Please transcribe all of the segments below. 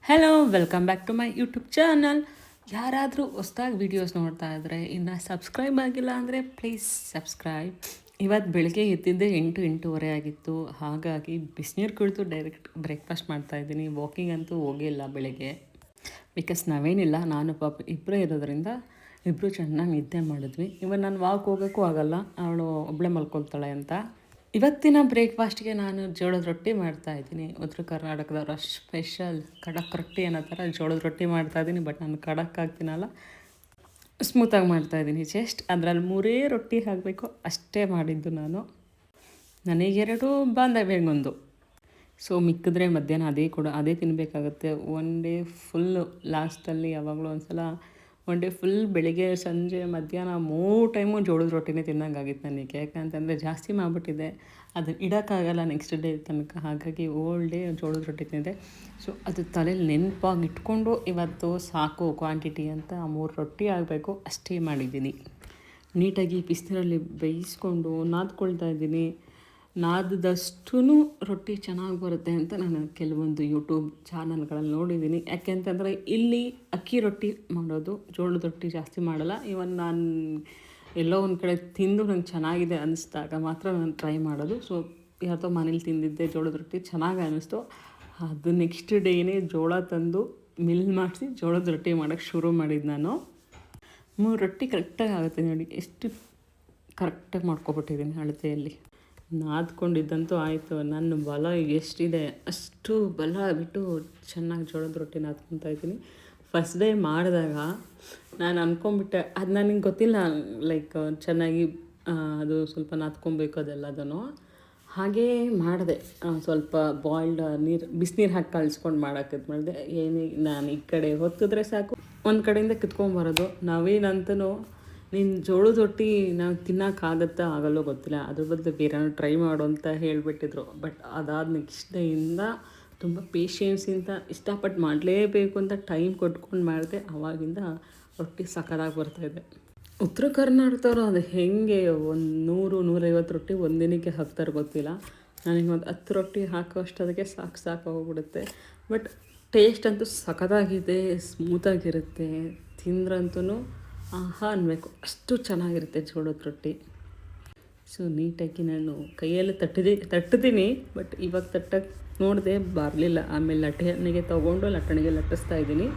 Hello, welcome back to my YouTube channel. ಯಾರಾದರೂ ಹೊಸ್ದಾಗಿ videos ನೋಡ್ತಾ ಇದ್ದರೆ ಇನ್ನು ಸಬ್ಸ್ಕ್ರೈಬ್ ಆಗಿಲ್ಲ ಅಂದರೆ ಪ್ಲೀಸ್ ಸಬ್ಸ್ಕ್ರೈಬ್. ಇವತ್ತು ಬೆಳಗ್ಗೆ ಎದ್ದಿದ್ದೆ 8-8:30 ಆಗಿತ್ತು. ಹಾಗಾಗಿ ಬಿಸಿನೀರು ಕುಡಿದು ಡೈರೆಕ್ಟ್ ಬ್ರೇಕ್ಫಾಸ್ಟ್ ಮಾಡ್ತಾಯಿದ್ದೀನಿ. ವಾಕಿಂಗ್ ಅಂತೂ ಹೋಗಿಲ್ಲ ಬೆಳಗ್ಗೆ, ಬಿಕಾಸ್ ನಾವೇನಿಲ್ಲ, ನಾನು ಪಾಪ ಇಬ್ಬರೇ ಇರೋದ್ರಿಂದ ಇಬ್ಬರು ಚೆನ್ನಾಗಿ ನಿದ್ದೆ ಮಾಡಿದ್ವಿ. ಇವತ್ತು ನಾನು ವಾಕ್ ಹೋಗೋಕ್ಕೂ ಆಗೋಲ್ಲ, ಅವಳು ಒಬ್ಬಳೇ ಮಲ್ಕೊಳ್ತಾಳೆ ಅಂತ. ಇವತ್ತಿನ ಬ್ರೇಕ್ಫಾಸ್ಟ್ಗೆ ನಾನು ಜೋಳದ ರೊಟ್ಟಿ ಮಾಡ್ತಾಯಿದ್ದೀನಿ. ಉತ್ತರ ಕರ್ನಾಟಕದವರ ಸ್ಪೆಷಲ್ ಖಡಕ್ ರೊಟ್ಟಿ ಅನ್ನೋ ಥರ ಜೋಳದ ರೊಟ್ಟಿ ಮಾಡ್ತಾಯಿದ್ದೀನಿ. ಬಟ್ ನಾನು ಖಡಕ್ ಆಗ್ತೀನಲ್ಲ, ಸ್ಮೂತಾಗಿ ಮಾಡ್ತಾಯಿದ್ದೀನಿ. ಜಸ್ಟ್ ಅದರಲ್ಲಿ 3 ರೊಟ್ಟಿ ಹಾಕಬೇಕು ಅಷ್ಟೇ ಮಾಡಿದ್ದು ನಾನು. ನನಗೆರಡು, ಬಾಂಧವ್ಯಗೊಂದು. ಸೊ ಮಿಕ್ಕಿದ್ರೆ ಮಧ್ಯಾಹ್ನ ಅದೇ ತಿನ್ನಬೇಕಾಗತ್ತೆ. ಒನ್ ಡೇ ಫುಲ್ಲು ಲಾಸ್ಟಲ್ಲಿ ಯಾವಾಗಲೂ ಒಂದ್ಸಲ ಒನ್ ಡೇ ಫುಲ್ ಬೆಳಿಗ್ಗೆ ಸಂಜೆ ಮಧ್ಯಾಹ್ನ 3 ಟೈಮು ಜೋಳದ ರೊಟ್ಟಿನೇ ತಿನ್ನೋಂಗಾಗಿತ್ತು ನನಗೆ. ಯಾಕಂತಂದರೆ ಜಾಸ್ತಿ ಮಾಡಿಬಿಟ್ಟಿದೆ, ಅದು ಇಡೋಕ್ಕಾಗಲ್ಲ ನೆಕ್ಸ್ಟ್ ಡೇ ತನಕ. ಹಾಗಾಗಿ ಓಲ್ ಡೇ ಜೋಳದ ರೊಟ್ಟಿ ತಿಂದೆ. ಸೊ ಅದು ತಲೆಯಲ್ಲಿ ನೆನಪಾಗಿ ಇಟ್ಕೊಂಡು ಇವತ್ತು ಸಾಕು ಕ್ವಾಂಟಿಟಿ ಅಂತ 3 ರೊಟ್ಟಿ ಆಗಬೇಕು ಅಷ್ಟೇ ಮಾಡಿದ್ದೀನಿ. ನೀಟಾಗಿ ಬಿಸಿನೀರಲ್ಲಿ ಬೇಯಿಸ್ಕೊಂಡು ನಾದ್ಕೊಳ್ತಾ ಇದ್ದೀನಿ. ನಾದದಷ್ಟೂ ರೊಟ್ಟಿ ಚೆನ್ನಾಗಿ ಬರುತ್ತೆ ಅಂತ ನಾನು ಕೆಲವೊಂದು ಯೂಟ್ಯೂಬ್ ಚಾನಲ್ಗಳಲ್ಲಿ ನೋಡಿದ್ದೀನಿ. ಯಾಕೆಂತಂದರೆ ಇಲ್ಲಿ ಅಕ್ಕಿ ರೊಟ್ಟಿ ಮಾಡೋದು, ಜೋಳದ ರೊಟ್ಟಿ ಜಾಸ್ತಿ ಮಾಡಲ್ಲ. ಇವನ್ ನಾನು ಎಲ್ಲೋ ಒಂದು ಕಡೆ ತಿಂದು ನಂಗೆ ಚೆನ್ನಾಗಿದೆ ಅನ್ನಿಸ್ದಾಗ ಮಾತ್ರ ನಾನು ಟ್ರೈ ಮಾಡೋದು. ಸೊ ಯಾವ್ದೋ ಮನೇಲಿ ತಿಂದಿದ್ದೆ ಜೋಳದ ರೊಟ್ಟಿ ಚೆನ್ನಾಗಿ ಅನ್ನಿಸ್ತು. ಅದು ನೆಕ್ಸ್ಟ್ ಡೇನೇ ಜೋಳ ತಂದು ಮಿಲ್ ಮಾಡಿಸಿ ಜೋಳದ ರೊಟ್ಟಿ ಮಾಡೋಕ್ಕೆ ಶುರು ಮಾಡಿದ್ದು ನಾನು. 3 ರೊಟ್ಟಿ ಕರೆಕ್ಟಾಗಿ ಆಗುತ್ತೆ ನೋಡಿ, ಎಷ್ಟು ಕರೆಕ್ಟಾಗಿ ಮಾಡ್ಕೊಬಿಟ್ಟಿದ್ದೀನಿ ಅಳತೆಯಲ್ಲಿ. ನಾದ್ಕೊಂಡಿದ್ದಂತೂ ಆಯಿತು. ನನ್ನ ಬಲ ಎಷ್ಟಿದೆ ಅಷ್ಟು ಬಲ ಬಿಟ್ಟು ಚೆನ್ನಾಗಿ ಜೋಳದ ರೊಟ್ಟಿ ನಾದ್ಕೊತಾ ಇದ್ದೀನಿ. ಫಸ್ಟ್ ಡೇ ಮಾಡಿದಾಗ ನಾನು ಅಂದ್ಕೊಂಬಿಟ್ಟೆ, ಅದು ನನಗೆ ಗೊತ್ತಿಲ್ಲ, ಲೈಕ್ ಚೆನ್ನಾಗಿ ಅದು ಸ್ವಲ್ಪ ನಾದ್ಕೊಬೇಕು ಅದೆಲ್ಲದೂ. ಹಾಗೇ ಮಾಡಿದೆ. ಸ್ವಲ್ಪ ಬಾಯ್ಲ್ಡ್ ಬಿಸಿನೀರು ಹಾಕಿ ಕಳಿಸ್ಕೊಂಡು ಮಾಡೋಕ್ಕೆ ಮಾಡಿದೆ. ನಾನು ಈ ಕಡೆ ಹೊತ್ತಿದ್ರೆ ಸಾಕು, ಒಂದು ಕಡೆಯಿಂದ ಕಿತ್ಕೊಂಬರೋದು. ನಾವೇನಂತನೂ ನೀನು ಜೋಳದ ರೊಟ್ಟಿ ನಾವು ತಿನ್ನೋಕ್ಕಾಗತ್ತಾ ಆಗಲ್ಲೋ ಗೊತ್ತಿಲ್ಲ, ಅದ್ರ ಬದಲು ಬೇರೆ ಟ್ರೈ ಮಾಡು ಅಂತ ಹೇಳಿಬಿಟ್ಟಿದ್ರು. ಬಟ್ ಅದಾದ ನೆಕ್ಸ್ಟ್ ಡೇಯಿಂದ ತುಂಬ ಪೇಷನ್ಸಿಂದ ಇಷ್ಟಪಟ್ಟು ಮಾಡಲೇಬೇಕು ಅಂತ ಟೈಮ್ ಕೊಟ್ಕೊಂಡು ಮಾಡಿದೆ. ಆವಾಗಿಂದ ರೊಟ್ಟಿ ಸಕ್ಕತ್ತಾಗಿ ಬರ್ತಾಯಿದೆ. ಉತ್ತರ ಕರ್ನಾಟಕದವರು ಅದು ಹೇಗೆ 100-150 ರೊಟ್ಟಿ ಒಂದಿನಕ್ಕೆ ಹಾಕ್ತಾರೆ ಗೊತ್ತಿಲ್ಲ. ನನಗೆ ಒಂದು 10 ರೊಟ್ಟಿ ಹಾಕೋಷ್ಟದಕ್ಕೆ ಸಾಕು ಹೋಗ್ಬಿಡುತ್ತೆ. ಬಟ್ ಟೇಸ್ಟ್ ಅಂತೂ ಸಖತ್ತಾಗಿದೆ, ಸ್ಮೂತಾಗಿರುತ್ತೆ. ತಿಂದ್ರಂತೂ ಆಹಾ ಅನ್ಬೇಕು, ಅಷ್ಟು ಚೆನ್ನಾಗಿರುತ್ತೆ ಜೋಳದ ರೊಟ್ಟಿ. ಸೊ ನೀಟಾಗಿ ನಾನು ಕೈಯಲ್ಲಿ ತಟ್ಟಿದ್ದೀನಿ. ಬಟ್ ಇವಾಗ ತಟ್ಟಕ್ಕೆ ನೋಡಿದೆ ಬರಲಿಲ್ಲ. ಆಮೇಲೆ ಲಟ್ಟಣಿಗೆ ತೊಗೊಂಡು ಲಟ್ಟಣಿಗೆ ಲಟ್ಟಿಸ್ತಾ ಇದ್ದೀನಿ.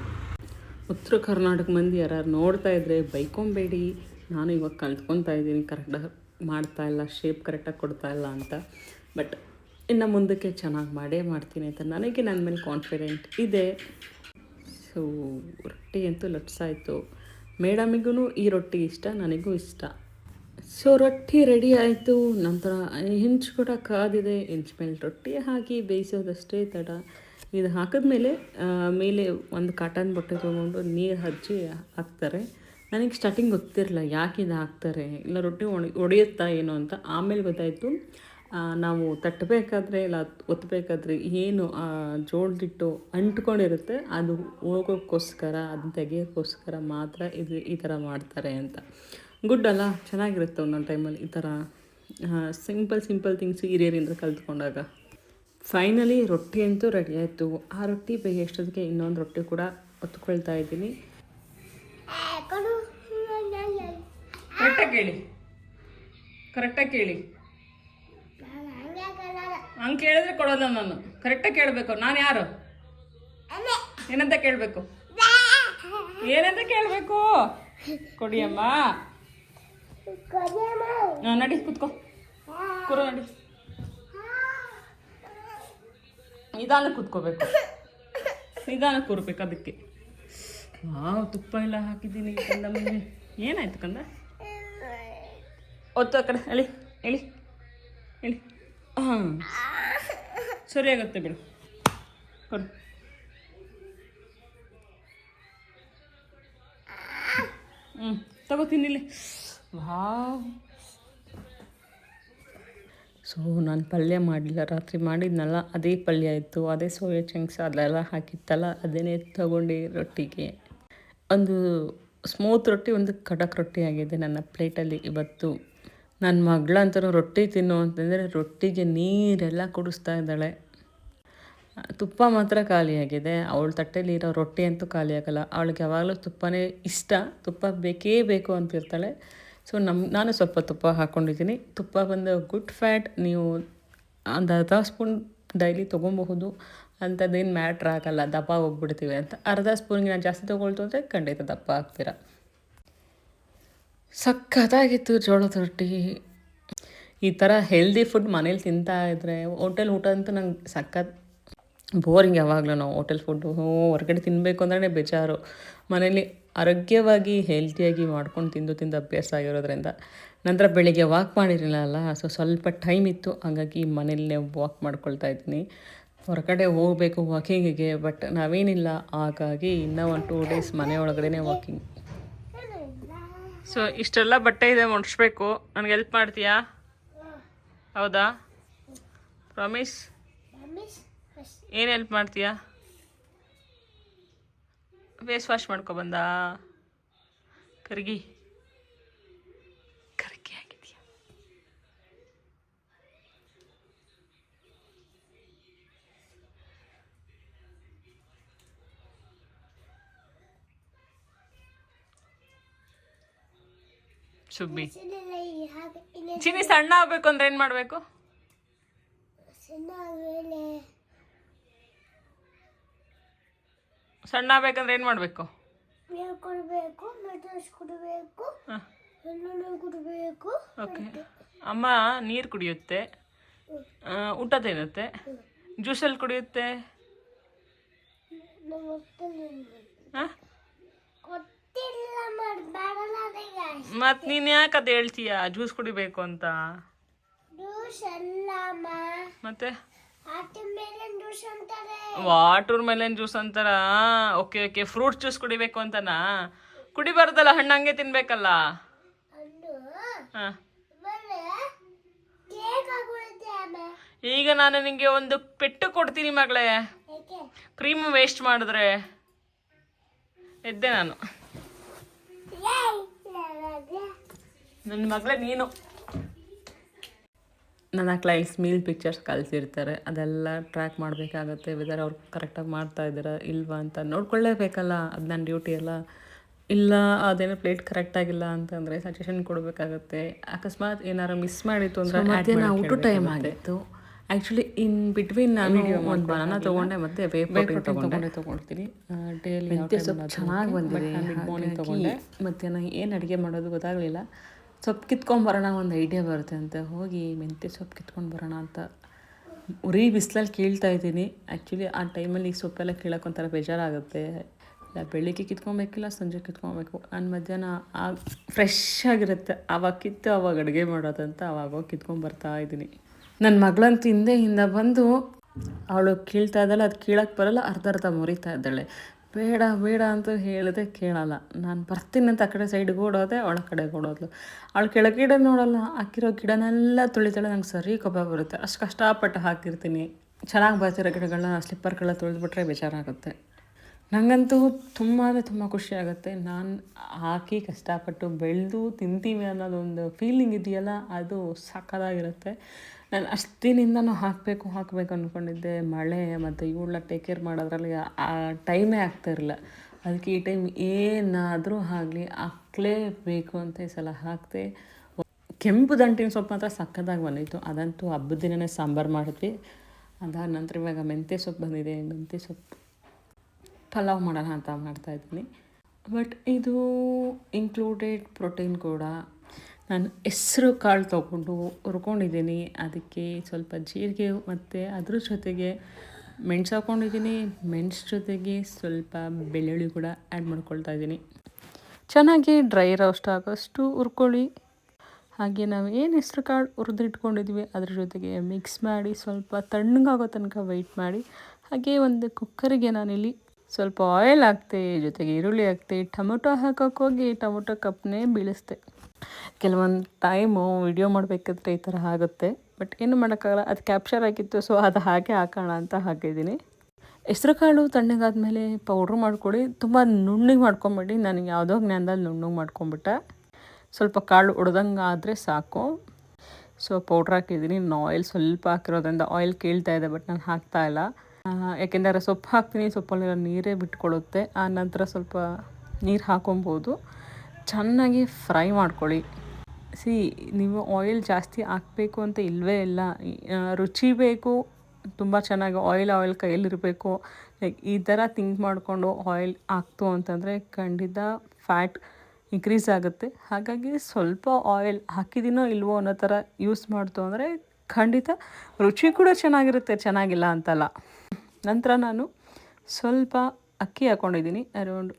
ಉತ್ತರ ಕರ್ನಾಟಕ ಮಂದಿ ಯಾರು ನೋಡ್ತಾ ಇದ್ದರೆ ಬೈಕೊಂಬೇಡಿ, ನಾನು ಇವಾಗ ಕಲ್ತ್ಕೊತಾ ಇದ್ದೀನಿ ಕರೆಕ್ಟಾಗಿ ಮಾಡ್ತಾಯಿಲ್ಲ, ಶೇಪ್ ಕರೆಕ್ಟಾಗಿ ಕೊಡ್ತಾಯಿಲ್ಲ ಅಂತ. ಬಟ್ ಇನ್ನು ಮುಂದಕ್ಕೆ ಚೆನ್ನಾಗಿ ಮಾಡ್ತೀನಿ ಅಂತ ನನಗೆ ನನ್ನ ಮೇಲೆ ಕಾನ್ಫಿಡೆಂಟ್ ಇದೆ. ಸೊ ರೊಟ್ಟಿ ಅಂತೂ ಲಟ್ಸಾಯಿತು. ಮೇಡಮಿಗೂ ಈ ರೊಟ್ಟಿ ಇಷ್ಟ, ನನಗೂ ಇಷ್ಟ. ಸೊ ರೊಟ್ಟಿ ರೆಡಿ ಆಯಿತು. ನಂತರ ಹೆಂಚು ಕೂಡ ಕಾದಿದೆ. ಹೆಂಚು ಮೇಲೆ ರೊಟ್ಟಿ ಹಾಕಿ ಬೇಯಿಸೋದಷ್ಟೇ ತಡ. ಇದು ಹಾಕಿದ್ಮೇಲೆ ಮೇಲೆ ಒಂದು ಕಾಟನ್ ಬಟ್ಟೆ ತೊಗೊಂಡು ನೀರು ಹಚ್ಚಿ ಹಾಕ್ತಾರೆ. ನನಗೆ ಸ್ಟಾರ್ಟಿಂಗ್ ಗೊತ್ತಿರಲಿಲ್ಲ ಯಾಕೆ ಇದು ಹಾಕ್ತಾರೆ, ಇಲ್ಲ ರೊಟ್ಟಿ ಒಡೆಯುತ್ತಾ ಏನೋ ಅಂತ. ಆಮೇಲೆ ಗೊತ್ತಾಯಿತು, ನಾವು ತಟ್ಟಬೇಕಾದ್ರೆ ಇಲ್ಲ ಒತ್ತಬೇಕಾದ್ರೆ ಏನು ಜೋಳದಿಟ್ಟು ಅಂಟ್ಕೊಂಡಿರುತ್ತೆ ಅದು ಹೋಗೋಕ್ಕೋಸ್ಕರ, ಅದನ್ನ ತೆಗಿಯೋಕ್ಕೋಸ್ಕರ ಮಾತ್ರ ಈ ಥರ ಮಾಡ್ತಾರೆ ಅಂತ. ಗುಡ್ ಅಲ್ಲ, ಚೆನ್ನಾಗಿರುತ್ತೆ ಒಂದೊಂದು ಟೈಮಲ್ಲಿ ಈ ಥರ ಸಿಂಪಲ್ ಥಿಂಗ್ಸ್ ಹಿರಿಯರಿಂದ ಕಲ್ತ್ಕೊಂಡಾಗ. ಫೈನಲಿ ರೊಟ್ಟಿ ಅಂತೂ ರೆಡಿ ಆಯಿತು. ಆ ರೊಟ್ಟಿ ಬೇಯೋಷ್ಟೊತ್ತಿಗೆ ಇನ್ನೊಂದು ರೊಟ್ಟಿ ಕೂಡ ಒತ್ಕೊಳ್ತಾ ಇದ್ದೀನಿ. ಕರೆಕ್ಟಾಗಿ ಕೇಳಿ ಹಂಗೆ ಕೇಳಿದ್ರೆ ಕೊಡೋಲ್ಲ ನಾನು. ಕರೆಕ್ಟಾಗಿ ಕೇಳಬೇಕು. ನಾನು ಯಾರು ಏನಂತ ಕೇಳಬೇಕು, ಕೊಡಿಯಮ್ಮ. ನಡಿ ಕೂತ್ಕೋ, ಕೂರೋ ನಡಿ. ನಿಧಾನ ಕೂತ್ಕೋಬೇಕು, ನಿಧಾನ ಕೂರ್ಬೇಕು. ಅದಕ್ಕೆ ತುಪ್ಪ ಎಲ್ಲ ಹಾಕಿದ್ದೀನಿ ಕಂದ. ಮುಂದೆ ಏನಾಯ್ತು ಕಂದ? ಒತ್ತು ಆ ಕಡೆ ಹೇಳಿ ಹಾಂ ಸರಿ ಆಗುತ್ತೆ ಬಿಡು. ಕೊಡು. ತಗೋತೀನಿಲ್ಲಿ. ವಾವ್. ಸೊ ನಾನು ಪಲ್ಯ ಮಾಡಲಿಲ್ಲ, ರಾತ್ರಿ ಮಾಡಿದ್ನಲ್ಲ ಅದೇ ಪಲ್ಯ ಇತ್ತು, ಅದೇ ಸೋಯಾ ಚಂಕ್ಸ್ ಅದೆಲ್ಲ ಹಾಕಿತ್ತಲ್ಲ ಅದನ್ನೇ ತಗೊಂಡು ರೊಟ್ಟಿಗೆ. ಒಂದು ಸ್ಮೂತ್ ರೊಟ್ಟಿ, ಒಂದು ಖಡಕ್ ರೊಟ್ಟಿ ಆಗಿದೆ ನನ್ನ ಪ್ಲೇಟಲ್ಲಿ ಇವತ್ತು. ನನ್ನ ಮಗಳಂತೂ ರೊಟ್ಟಿ ತಿನ್ನು ಅಂತಂದರೆ ರೊಟ್ಟಿಗೆ ನೀರೆಲ್ಲ ಕುಡಿಸ್ತಾ ಇದ್ದಾಳೆ. ತುಪ್ಪ ಮಾತ್ರ ಖಾಲಿಯಾಗಿದೆ. ಅವಳ ತಟ್ಟೆಲಿ ಇರೋ ರೊಟ್ಟಿ ಅಂತೂ ಖಾಲಿ ಆಗಲ್ಲ. ಅವಳಿಗೆ ಯಾವಾಗಲೂ ತುಪ್ಪನೇ ಇಷ್ಟ. ತುಪ್ಪ ಬೇಕೇ ಬೇಕು ಅಂತಿರ್ತಾಳೆ. ಸೊ ನಾನು ಸ್ವಲ್ಪ ತುಪ್ಪ ಹಾಕ್ಕೊಂಡಿದ್ದೀನಿ. ತುಪ್ಪ ಬಂದು ಗುಡ್ ಫ್ಯಾಟ್. ನೀವು ಒಂದು ಅರ್ಧ ಸ್ಪೂನ್ ಡೈಲಿ ತೊಗೊಬಹುದು. ಅಂಥದ್ದೇನು ಮ್ಯಾಟ್ರ್ ಆಗಲ್ಲ ದಪ್ಪ ಹೋಗ್ಬಿಡ್ತೀವಿ ಅಂತ. ಅರ್ಧ ಸ್ಪೂನ್ಗೆ ನಾನು ಜಾಸ್ತಿ ತೊಗೊಳ್ತು ಅಂದರೆ ಖಂಡಿತ ದಪ್ಪ ಆಗ್ತೀರ. ಸಖತ್ತಾಗಿತ್ತು ಜೋಳದ ರೊಟ್ಟಿ. ಈ ಥರ ಹೆಲ್ದಿ ಫುಡ್ ಮನೇಲಿ ತಿಂತಾ ಇದ್ದರೆ, ಹೋಟೆಲ್ ಊಟ ಅಂತೂ ನಂಗೆ ಸಖತ್ ಬೋರಿಂಗ್. ಯಾವಾಗಲೂ ನಾವು ಹೋಟೆಲ್ ಫುಡ್ಡು ಹೊರಗಡೆ ತಿನ್ನಬೇಕು ಅಂದ್ರೆ ಬೇಜಾರು. ಮನೇಲಿ ಆರೋಗ್ಯವಾಗಿ ಹೆಲ್ತಿಯಾಗಿ ಮಾಡ್ಕೊಂಡು ತಿಂದು ಅಭ್ಯಾಸ ಆಗಿರೋದ್ರಿಂದ. ನಂತರ ಬೆಳಿಗ್ಗೆ ವಾಕ್ ಮಾಡಿರಲಿಲ್ಲ, ಸೊ ಸ್ವಲ್ಪ ಟೈಮ್ ಇತ್ತು, ಹಾಗಾಗಿ ಮನೇಲೇ ವಾಕ್ ಮಾಡ್ಕೊಳ್ತಾ ಇದ್ದೀನಿ. ಹೊರಗಡೆ ಹೋಗಬೇಕು ವಾಕಿಂಗಿಗೆ, ಬಟ್ ನಾವೇನಿಲ್ಲ, ಹಾಗಾಗಿ ಇನ್ನೂ 1-2 ಡೇಸ್ ಮನೆ ಒಳಗಡೆ ವಾಕಿಂಗ್. ಸೊ ಇಷ್ಟೆಲ್ಲ ಬಟ್ಟೆ ಇದೆ ಮುಡಿಸ್ಬೇಕು. ನನಗೆ ಹೆಲ್ಪ್ ಮಾಡ್ತೀಯಾ? ಹೌದಾ? ಪ್ರಾಮಿಸ್? ಏನು ಹೆಲ್ಪ್ ಮಾಡ್ತೀಯಾ? Face wash ಮಾಡ್ಕೊಬಂದಾ? ಕರ್ಗಿ ಆಗಿದೆಯಾ? ಸುಬ್ಬಿ ಚಿನಿ ಸಣ್ಣ ಆಗ್ಬೇಕು ಅಂದ್ರೆ ಏನು ಮಾಡಬೇಕು? ಸಣ್ಣ ಆಗ್ಬೇಕಂದ್ರೆ ಏನು ಮಾಡಬೇಕು? ಓಕೆ. ಅಮ್ಮ ನೀರು ಕುಡಿಯುತ್ತೆ, ಊಟ ತಿನ್ನುತ್ತೆ, ಜ್ಯೂಸಲ್ಲಿ ಕುಡಿಯುತ್ತೆ. ಮತ್ ನೀನ್ ಯಾಕೆ ಅದು ಹೇಳ್ತೀಯ ಜ್ಯೂಸ್ ಕುಡಿಬೇಕು ಅಂತ? ಮತ್ತೆ ವಾಟರ್ ಮೆಲನ್ ಜ್ಯೂಸ್ ಅಂತಾರ. ಓಕೆ, ಫ್ರೂಟ್ಸ್ ಜ್ಯೂಸ್ ಕುಡಿಬೇಕು ಅಂತನಾ? ಕುಡಿಬಾರ್ದಲ್ಲ, ಹಣ್ಣಂಗೆ ತಿನ್ಬೇಕಲ್ಲ. ಈಗ ನಾನು ನಿಂಗೆ ಒಂದು ಪೆಟ್ಟು ಕೊಡ್ತೀನಿ ಮಗಳೇ, ಕ್ರೀಮ್ ವೇಸ್ಟ್ ಮಾಡಿದ್ರೆ. ಎದ್ದೆ ನಾನು. ನನ್ನ ಮಗಳೇ ನೀನು. ನನ್ನ ಕ್ಲೈಂಟ್ಸ್ ಮೀಲ್ ಪಿಕ್ಚರ್ಸ್ ಕಳಿಸಿರ್ತಾರೆ, ಅದೆಲ್ಲ ಟ್ರ್ಯಾಕ್ ಮಾಡಬೇಕಾಗತ್ತೆ. ವೆದರ್ ಅವ್ರು ಕರೆಕ್ಟಾಗಿ ಮಾಡ್ತಾ ಇದ್ದೀರಾ ಇಲ್ವಾ ಅಂತ ನೋಡ್ಕೊಳ್ಳೇಬೇಕಲ್ಲ. ಅದು ನನ್ನ ಡ್ಯೂಟಿ ಅಲ್ಲ. ಇಲ್ಲ ಅದೇನೋ ಪ್ಲೇಟ್ ಕರೆಕ್ಟಾಗಿಲ್ಲ ಅಂತಂದರೆ ಸಜೆಷನ್ ಕೊಡಬೇಕಾಗತ್ತೆ. ಅಕಸ್ಮಾತ್ ಏನಾರು ಮಿಸ್ ಮಾಡಿತ್ತು ಅಂದರೆ ಮಧ್ಯಾಹ್ನ ಊಟ ಟೈಮ್ ಆಗಿತ್ತು. ಆ್ಯಕ್ಚುಲಿ ಇನ್ ಬಿಟ್ವೀನ್ ನಾನು ಒಂದು ಬನಾನ ತೊಗೊಂಡೆ, ಮತ್ತು ವೇ ಪ್ರೋಟೀನ್ ತೊಗೊಳ್ತೀನಿ ಡೈಲಿ. ಸ್ವಲ್ಪ ಚೆನ್ನಾಗಿ ಬಂದಿದೆ. ಮಾರ್ನಿಂಗ್ ತೊಗೊಂಡೆ. ಮಧ್ಯಾಹ್ನ ಏನು ಅಡುಗೆ ಮಾಡೋದು ಗೊತ್ತಾಗಲಿಲ್ಲ. ಸೊಪ್ಪು ಕಿತ್ಕೊಂಬರೋಣ, ಒಂದು ಐಡಿಯಾ ಬರುತ್ತೆ ಅಂತ ಹೋಗಿ ಮೆಂತ್ಯ ಸೊಪ್ಪು ಕಿತ್ಕೊಂಡು ಬರೋಣ ಅಂತ ಉರಿ ಬಿಸಿಲಲ್ಲಿ ಕೀಳ್ತಾ ಇದ್ದೀನಿ. ಆ್ಯಕ್ಚುಲಿ ಆ ಟೈಮಲ್ಲಿ ಸೊಪ್ಪೆಲ್ಲ ಕೀಳೋಕ್ಕೊಂಥರ ಬೇಜಾರಾಗುತ್ತೆ. ಇಲ್ಲ ಬೆಳಿಗ್ಗೆ ಕಿತ್ಕೊಬೇಕಿಲ್ಲ, ಸಂಜೆ ಕಿತ್ಕೊಬೇಕು. ನಾನು ಮಧ್ಯಾಹ್ನ ಫ್ರೆಶ್ ಆಗಿರುತ್ತೆ, ಆವಾಗ ಕಿತ್ತು ಅವಾಗ ಅಡುಗೆ ಮಾಡೋದಂತ ಅವಾಗ ಕಿತ್ಕೊಂಡ್ಬರ್ತಾ ಇದ್ದೀನಿ. ನನ್ನ ಮಗಳಂತೂ ಹಿಂದೆ ಬಂದು ಅವಳು ಕೀಳ್ತಾ ಇದ್ದಾಳೆ, ಅದು ಕೀಳಕ್ಕೆ ಬರೋಲ್ಲ, ಅರ್ಧ ಮುರಿತಾ ಇದ್ದಾಳೆ. ಬೇಡ ಅಂತ ಹೇಳಿದೆ ಕೇಳಲ್ಲ. ನಾನು ಬರ್ತೀನಿ ಅಂತ ಆ ಕಡೆ ಸೈಡ್ಗೆ ಓಡೋದೆ, ಅವಳ ಕಡೆಗೆ ಓಡೋದ್ಲು. ಅವಳು ಕೆಳಗಿಡ ನೋಡಲ್ಲ, ಹಾಕಿರೋ ಗಿಡನೆಲ್ಲ ತುಳಿತಾಳೆ. ನಂಗೆ ಸರಿ ಕೊಬ್ಬ ಬರುತ್ತೆ. ಅಷ್ಟು ಕಷ್ಟಪಟ್ಟು ಹಾಕಿರ್ತೀನಿ. ಚೆನ್ನಾಗಿ ಬರ್ತಿರೋ ಗಿಡಗಳನ್ನ ಸ್ಲಿಪ್ಪರ್ಗೆಲ್ಲ ತುಳಿದ್ಬಿಟ್ರೆ ಬೇಜಾರಾಗುತ್ತೆ. ನನಗಂತೂ ತುಂಬ ಖುಷಿ ಆಗುತ್ತೆ. ನಾನು ಹಾಕಿ ಕಷ್ಟಪಟ್ಟು ಬೆಳೆದು ತಿಂತೀವಿ ಅನ್ನೋದೊಂದು ಫೀಲಿಂಗ್ ಇದೆಯಲ್ಲ, ಅದು ಸಕ್ಕತ್ತಾಗಿರುತ್ತೆ. ನಾನು ಅಷ್ಟು ದಿನದಿಂದನೂ ಹಾಕಬೇಕು ಅಂದ್ಕೊಂಡಿದ್ದೆ. ಮಳೆ ಮತ್ತು ಇವಳನ್ನ ಟೇಕ್ ಕೇರ್ ಮಾಡೋದ್ರಲ್ಲಿ ಆ ಟೈಮೇ ಆಗ್ತಾಯಿರಲಿಲ್ಲ. ಅದಕ್ಕೆ ಈ ಟೈಮ್ ಏನಾದರೂ ಆಗಲಿ ಹಾಕಲೇಬೇಕು ಅಂತ ಈ ಸಲ ಹಾಕಿದೆ. ಕೆಂಪು ದಂಟಿನ ಸೊಪ್ಪು ಮಾತ್ರ ಸಕ್ಕತ್ತಾಗಿ ಬಂದಿತ್ತು. ಅದಂತೂ ಹಬ್ಬದ ದಿನವೇ ಸಾಂಬಾರು ಮಾಡಿದ್ವಿ. ಅದಾದ ನಂತರ ಇವಾಗ ಮೆಂತ್ಯ ಸೊಪ್ಪು ಬಂದಿದೆ. ಮೆಂತ್ಯ ಸೊಪ್ಪು ಪಲಾವ್ ಮಾಡೋಣ ಅಂತ ಮಾಡ್ತಾಯಿದ್ದೀನಿ. ಬಟ್ ಇದು ಇನ್ಕ್ಲೂಡೆಡ್ ಪ್ರೋಟೀನ್ ಕೂಡ. ನಾನು ಹೆಸ್ರು ಕಾಳು ತೊಗೊಂಡು ಹುರ್ಕೊಂಡಿದ್ದೀನಿ. ಅದಕ್ಕೆ ಸ್ವಲ್ಪ ಜೀರಿಗೆ ಮತ್ತು ಅದ್ರ ಜೊತೆಗೆ ಮೆಣಸು ಹಾಕ್ಕೊಂಡಿದ್ದೀನಿ. ಮೆಣಸು ಜೊತೆಗೆ ಸ್ವಲ್ಪ ಬೆಳ್ಳುಳ್ಳಿ ಕೂಡ ಆ್ಯಡ್ ಮಾಡ್ಕೊಳ್ತಾ ಇದ್ದೀನಿ. ಚೆನ್ನಾಗಿ ಡ್ರೈ ರೋಸ್ಟ್ ಆಗೋಷ್ಟು ಹುರ್ಕೊಳ್ಳಿ. ಹಾಗೆ ನಾವು ಏನು ಹೆಸ್ರು ಕಾಳು ಹುರಿದಿಟ್ಕೊಂಡಿದ್ವಿ ಅದ್ರ ಜೊತೆಗೆ ಮಿಕ್ಸ್ ಮಾಡಿ ಸ್ವಲ್ಪ ತಣ್ಣಗಾಗೋ ತನಕ ವೆಯ್ಟ್ ಮಾಡಿ. ಹಾಗೆ ಒಂದು ಕುಕ್ಕರಿಗೆ ನಾನಿಲ್ಲಿ ಸ್ವಲ್ಪ ಆಯಿಲ್ ಹಾಕ್ತೆ, ಜೊತೆಗೆ ಈರುಳ್ಳಿ ಹಾಕ್ತೆ. Tomato ಹಾಕೋಕ್ಕೋಗಿ tomato ಕಪ್ಪನ್ನೇ ಬೀಳಿಸ್ದೆ. ಕೆಲವೊಂದು ಟೈಮು ವಿಡಿಯೋ ಮಾಡಬೇಕಾದ್ರೆ ಈ ಥರ ಆಗುತ್ತೆ, ಬಟ್ ಏನು ಮಾಡೋಕ್ಕಾಗಲ್ಲ. ಅದು ಕ್ಯಾಪ್ಚರ್ ಆಗಿತ್ತು, ಸೊ ಅದು ಹಾಗೆ ಹಾಕೋಣ ಅಂತ ಹಾಕಿದ್ದೀನಿ. ಹೆಸ್ರು ಕಾಳು ತಣ್ಣಗಾದ್ಮೇಲೆ ಪೌಡ್ರ್ ಮಾಡ್ಕೊಳ್ಳಿ. ತುಂಬ ನುಣ್ಣಗೆ ಮಾಡ್ಕೊಂಬಿಡಿ. ನನಗೆ ಯಾವುದೋ ಜ್ಞಾನದಲ್ಲಿ ನುಣ್ಣಗೆ ಮಾಡ್ಕೊಂಬಿಟ್ಟೆ. ಸ್ವಲ್ಪ ಕಾಳು ಹೊಡೆದಂಗೆ ಆದರೆ ಸಾಕು. ಸೊ ಪೌಡ್ರ್ ಹಾಕಿದ್ದೀನಿ. ಆಯಿಲ್ ಸ್ವಲ್ಪ ಹಾಕಿರೋದ್ರಿಂದ ಆಯಿಲ್ ಕೇಳ್ತಾ ಇದೆ, ಬಟ್ ನಾನು ಹಾಕ್ತಾಯಿಲ್ಲ. ಯಾಕೆಂದರೆ ಸೊಪ್ಪು ಹಾಕ್ತೀನಿ, ಸೊಪ್ಪಲ್ಲಿರೋ ನೀರೇ ಬಿಟ್ಕೊಳ್ಳುತ್ತೆ. ಆ ನಂತರ ಸ್ವಲ್ಪ ನೀರು ಹಾಕೊಬೋದು. ಚೆನ್ನಾಗಿ ಫ್ರೈ ಮಾಡ್ಕೊಳ್ಳಿ. ನೀವು ಆಯಿಲ್ ಜಾಸ್ತಿ ಹಾಕಬೇಕು ಅಂತ ಇಲ್ಲವೇ ಇಲ್ಲ. ರುಚಿ ಬೇಕು, ತುಂಬ ಚೆನ್ನಾಗಿ ಆಯಿಲ್ ಕೈಯಲ್ಲಿರಬೇಕು, ಲೈಕ್ ಈ ಥರ ಥಿಂಕ್ ಮಾಡಿಕೊಂಡು ಆಯಿಲ್ ಹಾಕ್ತು ಅಂತಂದರೆ ಖಂಡಿತ ಫ್ಯಾಟ್ ಇನ್ಕ್ರೀಸ್ ಆಗುತ್ತೆ. ಹಾಗಾಗಿ ಸ್ವಲ್ಪ ಆಯಿಲ್ ಹಾಕಿದ್ದೀನೋ ಇಲ್ವೋ ಅನ್ನೋ ಥರ ಯೂಸ್ ಮಾಡ್ತು ಅಂದರೆ ಖಂಡಿತ ರುಚಿ ಕೂಡ ಚೆನ್ನಾಗಿರುತ್ತೆ, ಚೆನ್ನಾಗಿಲ್ಲ ಅಂತಲ್ಲ. ನಂತರ ನಾನು ಸ್ವಲ್ಪ ಅಕ್ಕಿ ಹಾಕ್ಕೊಂಡಿದ್ದೀನಿ, ಅರೌಂಡ್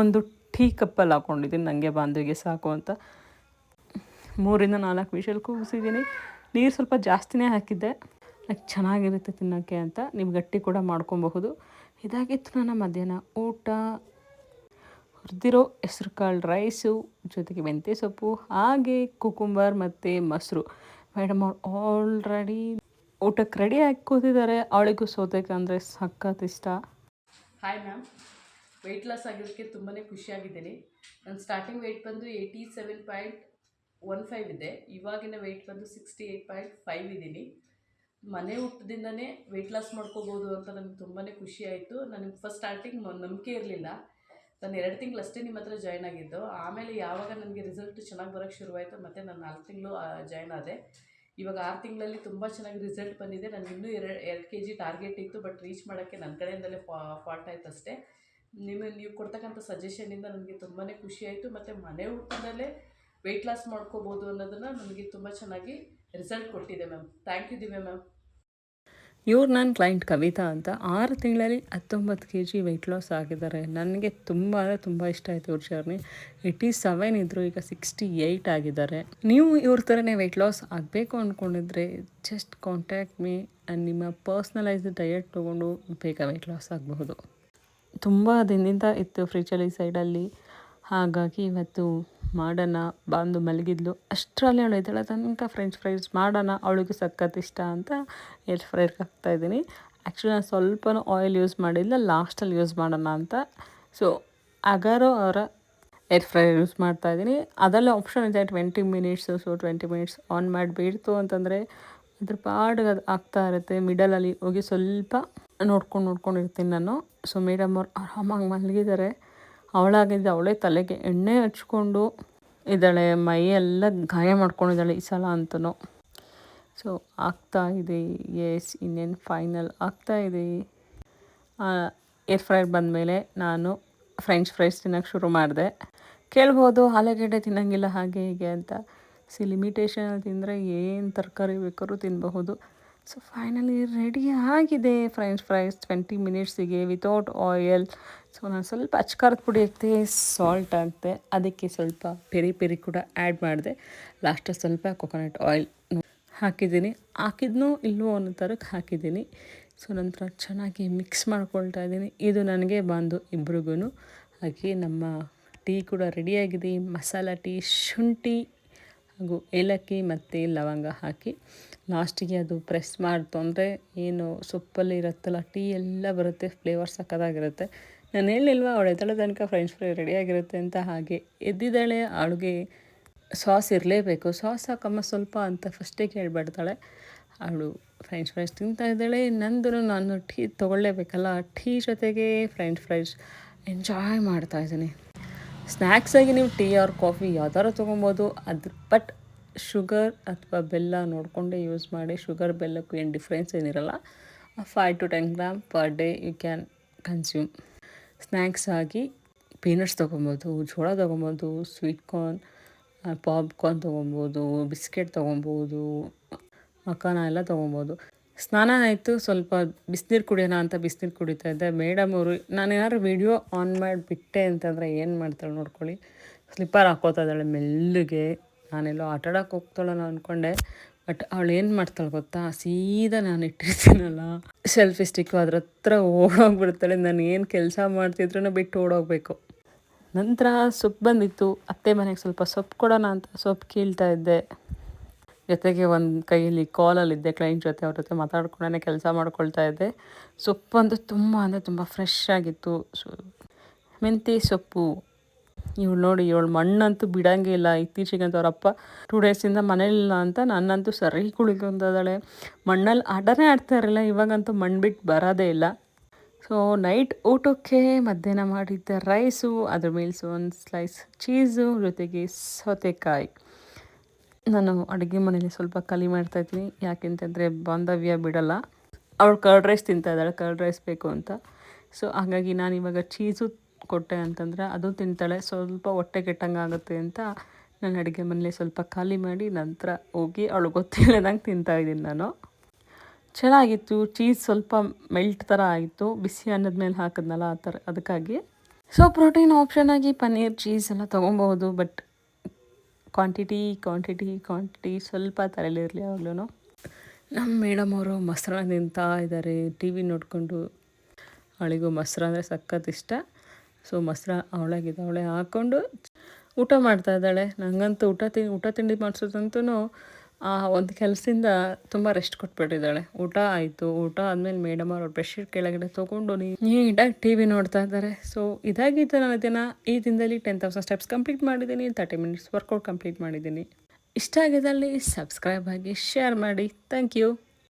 ಒಂದು ಟೀ ಕಪ್ಪಲ್ಲಿ ಹಾಕ್ಕೊಂಡಿದ್ದೀನಿ, ನನಗೆ ಬಾಂಧವಿಗೆ ಸಾಕು ಅಂತ. 3-4 ವಿಷಲ್ ಕೂಗಿಸಿದ್ದೀನಿ. ನೀರು ಸ್ವಲ್ಪ ಜಾಸ್ತಿನೇ ಹಾಕಿದ್ದೆ, ಚೆನ್ನಾಗಿರುತ್ತೆ ತಿನ್ನೋಕ್ಕೆ ಅಂತ. ನೀವು ಗಟ್ಟಿ ಕೂಡ ಮಾಡ್ಕೊಬಹುದು. ಇದಾಗಿತ್ತು ನನ್ನ ಮಧ್ಯಾಹ್ನ ಊಟ. ಹುರಿದಿರೋ ಹೆಸ್ರು ಕಾಳು ರೈಸು ಜೊತೆಗೆ ಮೆಂತ್ಯ ಸೊಪ್ಪು, ಹಾಗೆ ಕುಕುಂಬರ್ ಮತ್ತು ಮೊಸರು. ಮೇಡಮ್ ಅವ್ರು ಆಲ್ರೆಡಿ ಊಟಕ್ಕೆ ರೆಡಿ ಆಗಿ ಕೂತಿದ್ದಾರೆ. ಅವಳಿಗೂ ಸೌತೆಕಾಯಿ ಅಂದರೆ ಸಖತ್ ಇಷ್ಟ. ಹಾಯ್ ಮ್ಯಾಮ್, ವೆಯ್ಟ್ ಲಾಸ್ ಆಗಿರೋದಕ್ಕೆ ತುಂಬಾ ಖುಷಿಯಾಗಿದ್ದೀನಿ. ನನ್ನ ಸ್ಟಾರ್ಟಿಂಗ್ ವೆಯ್ಟ್ ಬಂದು 87.15 ಇದೆ. ಇವಾಗಿನ ವೆಯ್ಟ್ ಬಂದು 68.5 ಇದ್ದೀನಿ. ಮನೆ ಊಟದಿಂದನೇ ವೆಯ್ಟ್ ಲಾಸ್ ಮಾಡ್ಕೋಬೋದು ಅಂತ ನನಗೆ ತುಂಬಾ ಖುಷಿ ಆಯಿತು. ನನಗೆ ಫಸ್ಟ್ ಸ್ಟಾರ್ಟಿಂಗ್ ನಂಬಿಕೆ ಇರಲಿಲ್ಲ. ನಾನು 2 ತಿಂಗಳು ಅಷ್ಟೇ ನಿಮ್ಮ ಹತ್ರ ಜಾಯ್ನ್ ಆಗಿದ್ದು. ಆಮೇಲೆ ಯಾವಾಗ ನನಗೆ ರಿಸಲ್ಟ್ ಚೆನ್ನಾಗಿ ಬರೋಕ್ಕೆ ಶುರುವಾಯಿತು, ಮತ್ತು ನಾನು 4 ತಿಂಗಳು ಜಾಯ್ನ್ ಆದೆ. ಇವಾಗ 6 ತಿಂಗಳಲ್ಲಿ ತುಂಬ ಚೆನ್ನಾಗಿ ರಿಸಲ್ಟ್ ಬಂದಿದೆ. ನನಗೆ ಇನ್ನೂ 2 kg ಟಾರ್ಗೆಟ್ ಇತ್ತು, ಬಟ್ ರೀಚ್ ಮಾಡೋಕ್ಕೆ ನನ್ನ ಕಡೆಯಿಂದಲೇ ಫಾಲ್ಟ್ ಆಯ್ತು ಅಷ್ಟೇ. ನೀವು ಕೊಡ್ತಕ್ಕಂಥ ಸಜೆಷನಿಂದ ನನಗೆ ತುಂಬಾ ಖುಷಿ ಆಯಿತು. ಮತ್ತು ಮನೆ ಊಟದಲ್ಲೇ ವೆಯ್ಟ್ ಲಾಸ್ ಮಾಡ್ಕೋಬೋದು ಅನ್ನೋದನ್ನು ನನಗೆ ತುಂಬ ಚೆನ್ನಾಗಿ ರಿಸಲ್ಟ್ ಕೊಟ್ಟಿದೆ ma'am. Thank you Divya ma'am. ಇವ್ರು ನನ್ನ ಕ್ಲೈಂಟ್ ಕವಿತಾ ಅಂತ. 6 ತಿಂಗಳಲ್ಲಿ 19 kg ವೆಯ್ಟ್ ಲಾಸ್ ಆಗಿದ್ದಾರೆ. ನನಗೆ ತುಂಬ ಅಂದರೆ ತುಂಬ ಇಷ್ಟ ಆಯಿತು ಇವ್ರ ಜರ್ನಿ. 87 ಇದ್ದರು, ಈಗ 68 ಆಗಿದ್ದಾರೆ. ನೀವು ಇವ್ರ ಥರನೇ ವೆಯ್ಟ್ ಲಾಸ್ ಆಗಬೇಕು ಅಂದ್ಕೊಂಡಿದ್ರೆ ಜಸ್ಟ್ ಕಾಂಟ್ಯಾಕ್ಟ್ ಮೀ ಆ್ಯಂಡ್ ನಿಮ್ಮ ಪರ್ಸ್ನಲೈಸ್ಡ್ ಡಯಟ್ ತೊಗೊಂಡು ಬೇಗ ವೆಯ್ಟ್ ಲಾಸ್ ಆಗಬಹುದು. ತುಂಬ ದಿನದಿಂದ ಇತ್ತು ಫ್ರಿಜಲ್ಲಿ ಸೈಡಲ್ಲಿ, ಹಾಗಾಗಿ ಇವತ್ತು ಮಾಡೋಣ ಬಂದು ಮಲಗಿದ್ಲು. ಅಷ್ಟರಲ್ಲಿ ಅವಳು ಎದ್ದೇಳೋ ತನಕ ಫ್ರೆಂಚ್ ಫ್ರೈಸ್ ಮಾಡೋಣ, ಅವಳಿಗೆ ಸಖತ್ ಇಷ್ಟ ಅಂತ ಏರ್ ಫ್ರೈರ್ಗೆ ಹಾಕ್ತಾಯಿದ್ದೀನಿ. ಆ್ಯಕ್ಚುಲಿ ನಾನು ಸ್ವಲ್ಪ ಆಯಿಲ್ ಯೂಸ್ ಮಾಡಿಲ್ಲ, ಲಾಸ್ಟಲ್ಲಿ ಯೂಸ್ ಮಾಡೋಣ ಅಂತ. ಸೊ ಅಗಾರೋ ಅವರ ಏರ್ ಫ್ರೈರ್ ಯೂಸ್ ಮಾಡ್ತಾಯಿದ್ದೀನಿ. ಅದೆಲ್ಲ ಆಪ್ಷನ್ ಇದೆ 20 ಮಿನಿಟ್ಸು. ಸೊ 20 ಮಿನಿಟ್ಸ್ ಆನ್ ಮಾಡಿಬಿಡ್ತು ಅಂತಂದರೆ ಅದ್ರ ಪಾಡಿಗೆ ಅದು ಆಗ್ತಾ ಇರುತ್ತೆ. ಮಿಡಲಲ್ಲಿ ಹೋಗಿ ಸ್ವಲ್ಪ ನೋಡ್ಕೊಂಡಿರ್ತೀನಿ ನಾನು. ಸೊ ಮೇಡಮ್ ಅವ್ರು ಆರಾಮಾಗಿ ಮಲಗಿದ್ದಾರೆ. ಅವಳಾಗಿದ್ದು ಅವಳೇ ತಲೆಗೆ ಎಣ್ಣೆ ಹಚ್ಕೊಂಡು ಇದ್ದಾಳೆ, ಮೈಯೆಲ್ಲ ಗಾಯ ಮಾಡ್ಕೊಂಡಿದ್ದಾಳೆ ಈ ಸಲ ಅಂತೂ. ಸೊ ಆಗ್ತಾಯಿದೆ, ಎಸ್ ಇನ್ನೇನು ಫೈನಲ್ ಆಗ್ತಾಯಿದೆ. ಏರ್ ಫ್ರೈರ್ ಬಂದಮೇಲೆ ನಾನು ಫ್ರೆಂಚ್ ಫ್ರೈಸ್ ತಿನ್ನೋಕ್ಕೆ ಶುರು ಮಾಡಿದೆ. ಕೇಳ್ಬೋದು ಆಲೂಗಡ್ಡೆ ತಿನ್ನೋಂಗಿಲ್ಲ ಹಾಗೆ ಹೀಗೆ ಅಂತ. ಲಿಮಿಟೇಷನಲ್ಲಿ ತಿಂದರೆ ಏನು ತರಕಾರಿ ಬೇಕಾದ್ರೂ ತಿನ್ನಬಹುದು. ಸೊ ಫೈನಲಿ ರೆಡಿ ಆಗಿದೆ ಫ್ರೆಂಚ್ ಫ್ರೈಸ್ 20 ಮಿನಿಟ್ಸಿಗೆ ವಿತೌಟ್ ಆಯಿಲ್. ಸೊ ನಾನು ಸ್ವಲ್ಪ ಅಚ್ಕಾರದ ಪುಡಿ ಹಾಕ್ತೆ, ಸಾಲ್ಟ್ ಹಾಕ್ತೆ, ಅದಕ್ಕೆ ಸ್ವಲ್ಪ ಪೆರಿ ಕೂಡ ಆ್ಯಡ್ ಮಾಡಿದೆ. ಲಾಸ್ಟಲ್ಲಿ ಸ್ವಲ್ಪ ಕೊಕೊನಟ್ ಆಯಿಲ್ ಹಾಕಿದ್ದೀನಿ. ಹಾಕಿದ್ನೋ ಇಲ್ವೋ ಅನ್ನೋ ಥರಕ್ಕೆ ಹಾಕಿದ್ದೀನಿ. ಸೊ ನಂತರ ಚೆನ್ನಾಗಿ ಮಿಕ್ಸ್ ಮಾಡ್ಕೊಳ್ತಾ ಇದ್ದೀನಿ. ಇದು ನನಗೆ ಬಂದು ಇಬ್ರಿಗೂ. ಹಾಗೆ ನಮ್ಮ ಟೀ ಕೂಡ ರೆಡಿಯಾಗಿದೆ. ಮಸಾಲ ಟೀ, ಶುಂಠಿ ಹಾಗೂ ಏಲಕ್ಕಿ ಮತ್ತು ಲವಂಗ ಹಾಕಿ ಲಾಸ್ಟಿಗೆ ಅದು ಪ್ರೆಸ್ ಮಾಡ್ತು ಅಂದರೆ ಏನು ಸೊಪ್ಪಲ್ಲಿ ಇರುತ್ತಲ್ಲ ಟೀ ಎಲ್ಲ ಬರುತ್ತೆ, ಫ್ಲೇವರ್ ಸಕ್ಕತ್ತಾಗಿರುತ್ತೆ. ನಾನು ಹೇಳಿಲ್ವ ಅವಳು ಎದ್ದೇಳೋ ತನಕ ಫ್ರೆಂಚ್ ಫ್ರೈ ರೆಡಿಯಾಗಿರುತ್ತೆ ಅಂತ. ಹಾಗೆ ಎದ್ದಿದ್ದಾಳೆ. ಅವಳಿಗೆ ಸಾಸ್ ಇರಲೇಬೇಕು, ಸಾಸ್ ಹಾಕಮ್ಮ ಸ್ವಲ್ಪ ಅಂತ ಫಸ್ಟೇ ಕೇಳಿಬಿಡ್ತಾಳೆ. ಅವಳು ಫ್ರೆಂಚ್ ಫ್ರೈಸ್ ತಿಂತಾ ಇದ್ದಾಳೆ. ನಾನು ಟೀ ತೊಗೊಳ್ಳೇಬೇಕಲ್ಲ, ಟೀ ಜೊತೆಗೆ ಫ್ರೆಂಚ್ ಫ್ರೈಸ್ ಎಂಜಾಯ್ ಮಾಡ್ತಾಯಿದ್ದೀನಿ. ಸ್ನ್ಯಾಕ್ಸಾಗಿ ನೀವು ಟೀ ಆರ್ ಕಾಫಿ ಯಾವ್ದಾರು ತೊಗೊಬೋದು, ಬಟ್ ಶುಗರ್ ಅಥವಾ ಬೆಲ್ಲ ನೋಡಿಕೊಂಡೇ ಯೂಸ್ ಮಾಡಿ. ಶುಗರ್ ಬೆಲ್ಲಕ್ಕೂ ಏನು ಡಿಫ್ರೆನ್ಸ್ ಏನಿರಲ್ಲ. 5 to 10 gram per day you can consume. Snacks ಆಗಿ ಪೀನಟ್ಸ್ ತೊಗೊಬೋದು, ಜೋಳ ತೊಗೊಬೋದು, ಸ್ವೀಟ್ ಕಾರ್ನ್, ಪಾಪ್ಕಾರ್ನ್ ತೊಗೊಬೋದು, ಬಿಸ್ಕೆಟ್ ತೊಗೊಬೋದು, ಮಖಾನ ಎಲ್ಲ ತೊಗೊಬೋದು. ಸ್ನಾನ ಆಯಿತು, ಸ್ವಲ್ಪ ಬಿಸಿನೀರು ಕುಡಿಯೋಣ ಅಂತ ಬಿಸಿನೀರು ಕುಡಿತಾ ಇದ್ದೆ. ಮೇಡಮ್ ಅವರು ನಾನೇನಾದ್ರು ವಿಡಿಯೋ ಆನ್ ಮಾಡಿಬಿಟ್ಟೆ ಅಂತಂದರೆ ಏನು ಮಾಡ್ತಾಳೆ ನೋಡ್ಕೊಳ್ಳಿ, ಸ್ಲಿಪ್ಪರ್ ಹಾಕೋತಾ ಇದ್ದಾಳೆ ಮೆಲ್ಲಗೆ. ನಾನೆಲ್ಲೋ ಆಟಾಡೋಕೆ ಹೋಗ್ತಾಳೋ ಅಂದ್ಕೊಂಡೆ, ಬಟ್ ಅವಳು ಏನು ಮಾಡ್ತಾಳೆ ಗೊತ್ತಾ, ಸೀದಾ ನಾನು ಇಟ್ಟಿರ್ತೀನಲ್ಲ ಸೆಲ್ಫಿ ಸ್ಟಿಕ್ಕು, ಅದ್ರ ಹತ್ರ ಓಡೋಗ್ಬಿಡ್ತಾಳೆ. ನಾನು ಏನು ಕೆಲಸ ಮಾಡ್ತಿದ್ರೂ ಬಿಟ್ಟು ಓಡೋಗಬೇಕು. ನಂತರ ಸೊಪ್ಪು ಬಂದಿತ್ತು, ಅತ್ತೆ ಮನೆಗೆ ಸ್ವಲ್ಪ ಸೊಪ್ಪು ಕೊಡೋಣ ಅಂತ ಸೊಪ್ಪು ಕೀಳ್ತಾ ಇದ್ದೆ. ಜೊತೆಗೆ ಒಂದು ಕೈಯಲ್ಲಿ ಕಾಲಲ್ಲಿದ್ದೆ ಕ್ಲೈಂಟ್ ಜೊತೆ, ಅವ್ರ ಜೊತೆ ಮಾತಾಡ್ಕೊಂಡೇ ಕೆಲಸ ಮಾಡ್ಕೊಳ್ತಾ ಇದ್ದೆ. ಸೊಪ್ಪು ತುಂಬ ಅಂದರೆ ತುಂಬ ಫ್ರೆಶ್ ಆಗಿತ್ತು. ಮೆಂತ್ಯ ಸೊಪ್ಪು ಇವಳು ನೋಡಿ ಇವಳು ಮಣ್ಣಂತೂ ಬಿಡಂಗೆ ಇಲ್ಲ. ಇತ್ತೀಚೆಗಂತೂ ಅವರಪ್ಪ 2 ಡೇಸಿಂದ ಮನೇಲಿಲ್ಲ ಅಂತ ನನ್ನಂತೂ ಸರಿ ಕುಳಿಕೊಂಡದಾಳೆ. ಮಣ್ಣಲ್ಲಿ ಆಟನೇ ಆಡ್ತಾ ಇರಲಿಲ್ಲ, ಇವಾಗಂತೂ ಮಣ್ಣು ಬಿಟ್ಟು ಬರೋದೇ ಇಲ್ಲ. ಸೊ ನೈಟ್ ಊಟಕ್ಕೆ ಮಧ್ಯಾಹ್ನ ಮಾಡಿದ್ದ ರೈಸು, ಅದ್ರ ಮೇಲೆ ಒಂದು ಸ್ಲೈಸ್ ಚೀಸು, ಜೊತೆಗೆ ಸೌತೆಕಾಯಿ. ನಾನು ಅಡುಗೆ ಮನೇಲಿ ಸ್ವಲ್ಪ ಕಲಿ ಮಾಡ್ತಾಯಿದ್ದೀನಿ, ಯಾಕೆಂತಂದರೆ ಬಾಂಧವ್ಯ ಬಿಡಲ್ಲ. ಅವಳು ಕರ್ಡ್ ರೈಸ್ ತಿಂತಾಯಿದ್ದಾಳೆ, ಕರ್ಡ್ ರೈಸ್ ಬೇಕು ಅಂತ. ಸೊ ಹಾಗಾಗಿ ನಾನು ಇವಾಗ ಚೀಸು ಕೊಟ್ಟೆ ಅಂತಂದರೆ ಅದು ತಿಂತಾಳೆ. ಸ್ವಲ್ಪ ಹೊಟ್ಟೆ ಕೆಟ್ಟಂಗೆ ಆಗುತ್ತೆ ಅಂತ ನಾನು ಅಡುಗೆ ಮನೇಲಿ ಸ್ವಲ್ಪ ಖಾಲಿ ಮಾಡಿ ನಂತರ ಹೋಗಿ ಅವಳು ಗೊತ್ತಿಲ್ಲದಂಗೆ ತಿಂತಾಯಿದ್ದೀನಿ ನಾನು. ಚೆನ್ನಾಗಿತ್ತು. ಚೀಸ್ ಸ್ವಲ್ಪ ಮೆಲ್ಟ್ ಥರ ಆಯಿತು, ಬಿಸಿ ಅನ್ನದ ಮೇಲೆ ಹಾಕಿದ್ನಲ್ಲ ಆ ಥರ, ಅದಕ್ಕಾಗಿ. ಸೊ ಪ್ರೋಟೀನ್ ಆಪ್ಷನ್ ಆಗಿ ಪನ್ನೀರ್, ಚೀಸ್ ಎಲ್ಲ ತೊಗೊಬೋದು, ಬಟ್ ಕ್ವಾಂಟಿಟಿ ಸ್ವಲ್ಪ ತಲೆಯಲ್ಲಿರಲಿ ಯಾವಾಗಲೂ. ನಮ್ಮ ಮೇಡಮ್ ಅವರು ಮೊಸರನ್ನ ತಿಂತಾ ಇದ್ದಾರೆ ಟಿ ವಿ ನೋಡಿಕೊಂಡು. ಅವಳಿಗೂ ಮೊಸರು ಅಂದರೆ ಸಖತ್ ಇಷ್ಟ. ಸೊ ಮೊಸರು ಅವಳೇ ಹಾಕ್ಕೊಂಡು ಊಟ ಮಾಡ್ತಾಯಿದ್ದಾಳೆ. ನನಗಂತೂ ಊಟ ತಿಂಡಿ ಮಾಡಿಸೋದಂತೂ ಒಂದು ಕೆಲಸದಿಂದ ತುಂಬ ರೆಸ್ಟ್ ಕೊಟ್ಬಿಟ್ಟಿದ್ದಾಳೆ. ಊಟ ಆಯಿತು, ಊಟ ಆದಮೇಲೆ ಮೇಡಮ್ ಅವರು ಬೆಡ್ಶೀಟ್ ಕೆಳಗಡೆ ತೊಗೊಂಡು ನೀಟಾಗಿ ಟಿ ವಿ ನೋಡ್ತಾ ಇದ್ದಾರೆ. ಸೊ ಇದಾಗಿತ್ತು ನನ್ನ ದಿನ. ಈ ದಿನದಲ್ಲಿ 10,000 ಸ್ಟೆಪ್ಸ್ ಕಂಪ್ಲೀಟ್ ಮಾಡಿದ್ದೀನಿ, 30 ಮಿನಿಟ್ಸ್ ವರ್ಕೌಟ್ ಕಂಪ್ಲೀಟ್ ಮಾಡಿದ್ದೀನಿ. ಇಷ್ಟ ಆಗಿದ್ದಲ್ಲಿ ಸಬ್ಸ್ಕ್ರೈಬ್ ಆಗಿ, ಶೇರ್ ಮಾಡಿ. Thank you.